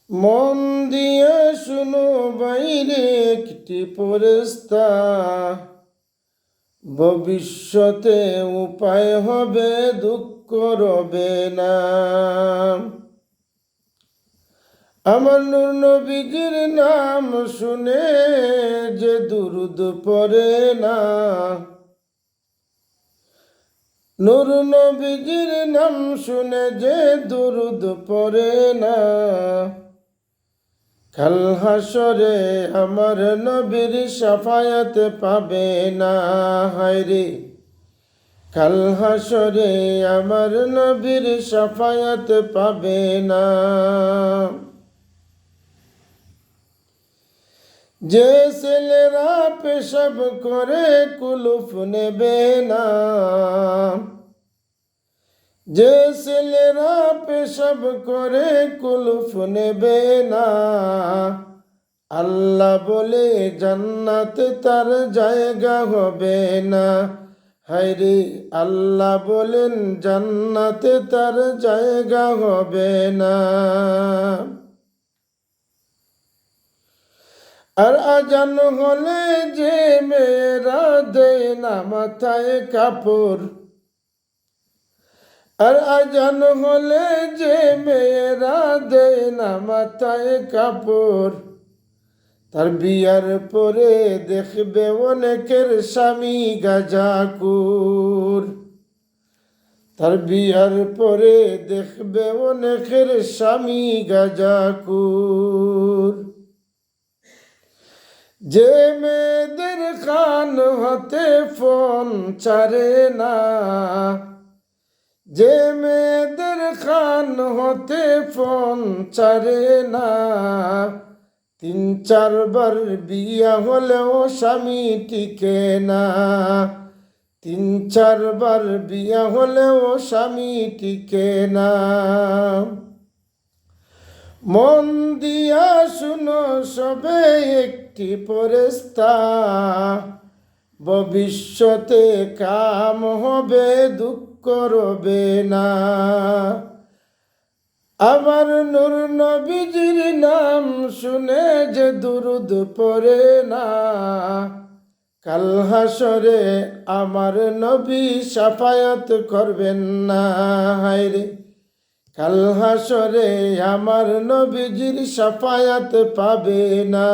মন দিয়ে শুনো বাইরে একটি পরিস্তা, ভবিষ্যতে উপায় হবে, দুঃখ রবে না। আমার নূর নবীজির নাম শুনে যে দুরুদ পড়ে না, নূর নবীজির নাম শুনে যে দুরুদ পড়ে না, কাল হাসরে আমার নবীর শাফায়াত পাবে না। হায়রে কাল হাসরে আমার নবীর শাফায়াত পাবে না। যে ছেলেরা পেশাব করে কুলুফ নেবে না, যে ছেলেরা পেশাব করে কুলুফ নেবে না, আল্লাহ বলে জান্নাতে তার জায়গা হবে না। হায়রে আল্লাহ বলেন জান্নাতে তার জায়গা হবে না। আর আজান হলে যে মেয়েরা দেয় না মাথায় কাপড়, আর আজান হলে যে মেয়েরা দেয় না মাথায় কাপড়, তার বিয়ার পরে দেখবে অনেকের স্বামী গাঁজাখোর। তার বিয়ার পরে দেখবে অনেকের স্বামী গাঁজাখোর। যে মেয়েদের কান হাতে ফোন ছাড়ে না, যে মেয়েদের কান হতে ফোন ছাড়ে না, 3-4 বার বিয়া হলেও স্বামী টিকে না। 3-4 বার বিয়া হলেও স্বামী টিকে না। মন দিয়া শুনো সবে একটি পরিস্তা, ভবিষ্যতে কাম হবে, দুঃখ রবে না। আমার নূর নবীজির নাম শুনে যে দুরুদ পড়ে না, কাল হাসরে আমার নবী শাফায়াত করবেন না। হায়রে কাল হাসরে আমার নবীজির শাফায়াত পাবে না।